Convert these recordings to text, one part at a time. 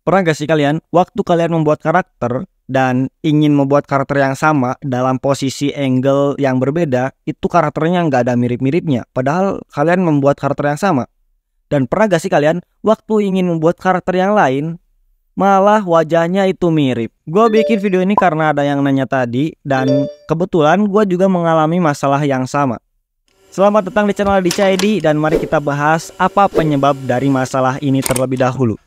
Pernah gak sih kalian, waktu kalian membuat karakter dan ingin membuat karakter yang sama dalam posisi angle yang berbeda, itu karakternya nggak ada mirip-miripnya, padahal kalian membuat karakter yang sama. Dan pernah gak sih kalian, waktu ingin membuat karakter yang lain, malah wajahnya itu mirip. Gue bikin video ini karena ada yang nanya tadi, dan kebetulan gue juga mengalami masalah yang sama. Selamat datang di channel Adicha ID, dan mari kita bahas apa penyebab dari masalah ini terlebih dahulu.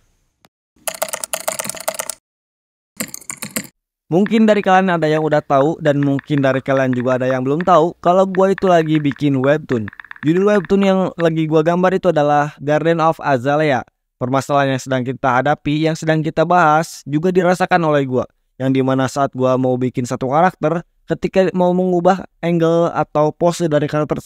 Mungkin dari kalian ada yang udah tahu, dan mungkin dari kalian juga ada yang belum tahu kalau gue itu lagi bikin webtoon. Judul webtoon yang lagi gue gambar itu adalah Garden of Azalea. Permasalahan yang sedang kita hadapi, yang sedang kita bahas, juga dirasakan oleh gue. Yang dimana saat gue mau bikin satu karakter, ketika mau mengubah angle atau pose dari karakter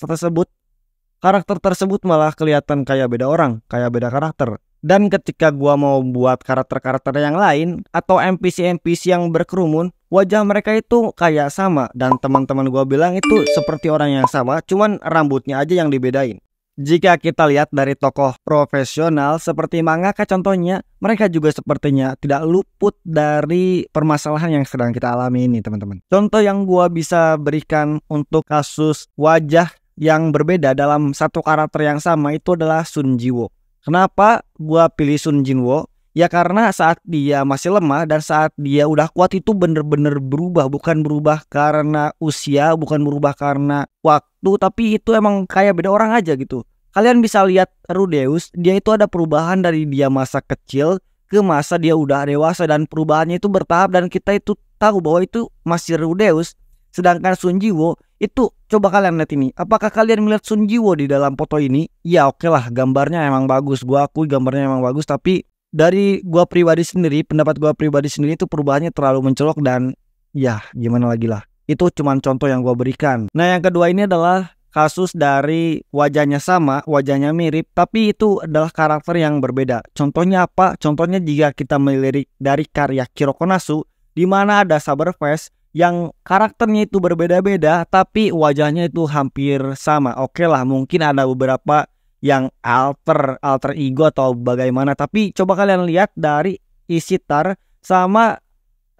tersebut malah kelihatan kayak beda orang, kayak beda karakter. Dan ketika gua mau buat karakter-karakter yang lain atau NPC-NPC yang berkerumun, wajah mereka itu kayak sama. Dan teman-teman gua bilang itu seperti orang yang sama, cuman rambutnya aja yang dibedain. Jika kita lihat dari tokoh profesional seperti mangaka contohnya, mereka juga sepertinya tidak luput dari permasalahan yang sedang kita alami ini, teman-teman. Contoh yang gua bisa berikan untuk kasus wajah yang berbeda dalam satu karakter yang sama itu adalah Sun Jiwoo. Kenapa gua pilih Sun Jinwoo? Ya karena saat dia masih lemah dan saat dia udah kuat itu bener-bener berubah. Bukan berubah karena usia, bukan berubah karena waktu, tapi itu emang kayak beda orang aja gitu. Kalian bisa lihat Rudeus, dia itu ada perubahan dari dia masa kecil ke masa dia udah dewasa. Dan perubahannya itu bertahap dan kita itu tahu bahwa itu masih Rudeus. Sedangkan Sun Jiwoo itu, coba kalian lihat ini. Apakah kalian melihat Sun Jiwoo di dalam foto ini? Ya oke lah, gambarnya emang bagus. Gua akui gambarnya emang bagus. Tapi dari gua pribadi sendiri, pendapat gua pribadi sendiri itu perubahannya terlalu mencolok. Dan ya gimana lagi lah. Itu cuma contoh yang gua berikan. Nah yang kedua ini adalah kasus dari wajahnya sama, wajahnya mirip, tapi itu adalah karakter yang berbeda. Contohnya apa? Contohnya jika kita melirik dari karya Kuroko no Basket, di mana ada Saberface yang karakternya itu berbeda-beda tapi wajahnya itu hampir sama. Oke lah, mungkin ada beberapa yang alter ego atau bagaimana, tapi coba kalian lihat dari Ishtar sama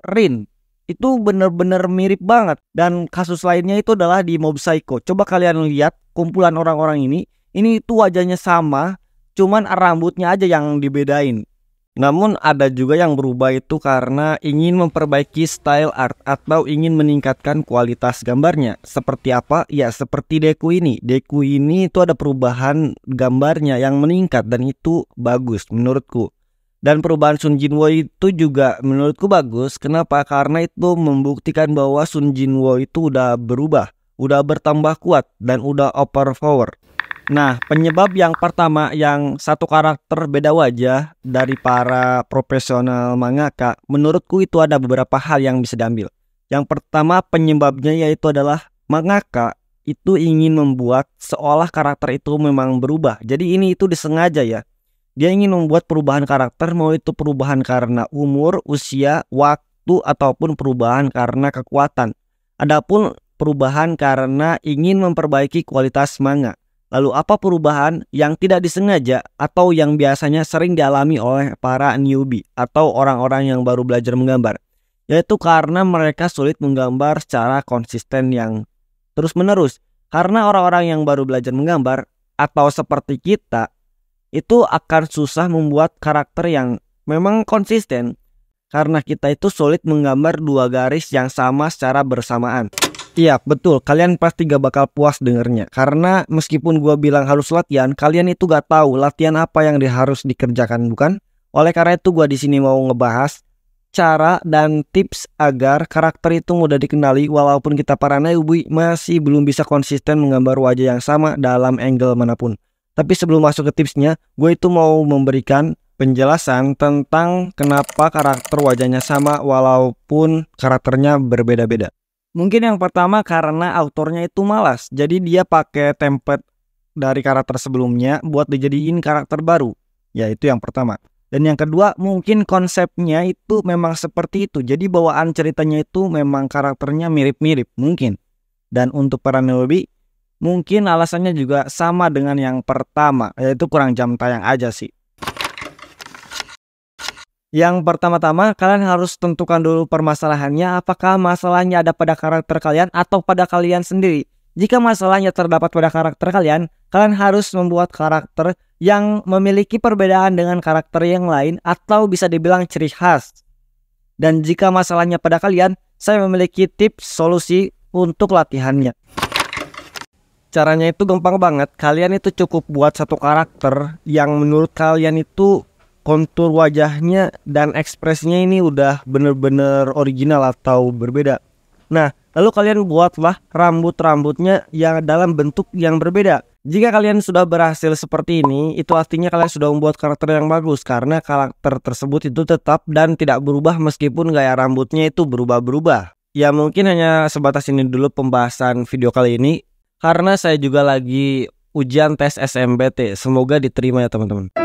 Rin, itu bener-bener mirip banget. Dan kasus lainnya itu adalah di Mob Psycho. Coba kalian lihat kumpulan orang-orang ini itu wajahnya sama, cuman rambutnya aja yang dibedain. Namun ada juga yang berubah itu karena ingin memperbaiki style art atau ingin meningkatkan kualitas gambarnya. Seperti apa? Ya seperti Deku ini. Deku ini itu ada perubahan gambarnya yang meningkat dan itu bagus menurutku. Dan perubahan Sun Jinwoo itu juga menurutku bagus. Kenapa? Karena itu membuktikan bahwa Sun Jinwoo itu udah berubah, udah bertambah kuat dan udah overpower. Nah, penyebab yang pertama yang satu karakter beda wajah dari para profesional mangaka, menurutku itu ada beberapa hal yang bisa diambil. Yang pertama penyebabnya yaitu adalah mangaka itu ingin membuat seolah karakter itu memang berubah. Jadi ini itu disengaja ya. Dia ingin membuat perubahan karakter, mau itu perubahan karena umur, usia, waktu, ataupun perubahan karena kekuatan. Adapun perubahan karena ingin memperbaiki kualitas manga. Lalu apa perubahan yang tidak disengaja atau yang biasanya sering dialami oleh para newbie atau orang-orang yang baru belajar menggambar? Yaitu karena mereka sulit menggambar secara konsisten yang terus-menerus. Karena orang-orang yang baru belajar menggambar atau seperti kita itu akan susah membuat karakter yang memang konsisten. Karena kita itu sulit menggambar dua garis yang sama secara bersamaan. Iya betul, kalian pasti gak bakal puas dengernya. Karena meskipun gua bilang harus latihan, kalian itu gak tahu latihan apa yang harus dikerjakan, bukan? Oleh karena itu gua di sini mau ngebahas cara dan tips agar karakter itu mudah dikenali walaupun kita para newbie masih belum bisa konsisten menggambar wajah yang sama dalam angle manapun. Tapi sebelum masuk ke tipsnya, gue itu mau memberikan penjelasan tentang kenapa karakter wajahnya sama walaupun karakternya berbeda-beda. Mungkin yang pertama karena autornya itu malas. Jadi dia pakai template dari karakter sebelumnya buat dijadiin karakter baru. Ya itu yang pertama. Dan yang kedua mungkin konsepnya itu memang seperti itu. Jadi bawaan ceritanya itu memang karakternya mirip-mirip mungkin. Dan untuk para newbie mungkin alasannya juga sama dengan yang pertama. Yaitu kurang jam tayang aja sih. Yang pertama-tama kalian harus tentukan dulu permasalahannya, apakah masalahnya ada pada karakter kalian atau pada kalian sendiri. Jika masalahnya terdapat pada karakter kalian, kalian harus membuat karakter yang memiliki perbedaan dengan karakter yang lain atau bisa dibilang ciri khas. Dan jika masalahnya pada kalian, saya memiliki tips solusi untuk latihannya. Caranya itu gampang banget. Kalian itu cukup buat satu karakter yang menurut kalian itu kontur wajahnya dan ekspresinya ini udah bener-bener original atau berbeda. Nah, lalu kalian buatlah rambut-rambutnya yang dalam bentuk yang berbeda. Jika kalian sudah berhasil seperti ini, itu artinya kalian sudah membuat karakter yang bagus, karena karakter tersebut itu tetap dan tidak berubah meskipun gaya rambutnya itu berubah-berubah. Ya mungkin hanya sebatas ini dulu pembahasan video kali ini, karena saya juga lagi ujian tes SMBT. Semoga diterima ya teman-teman.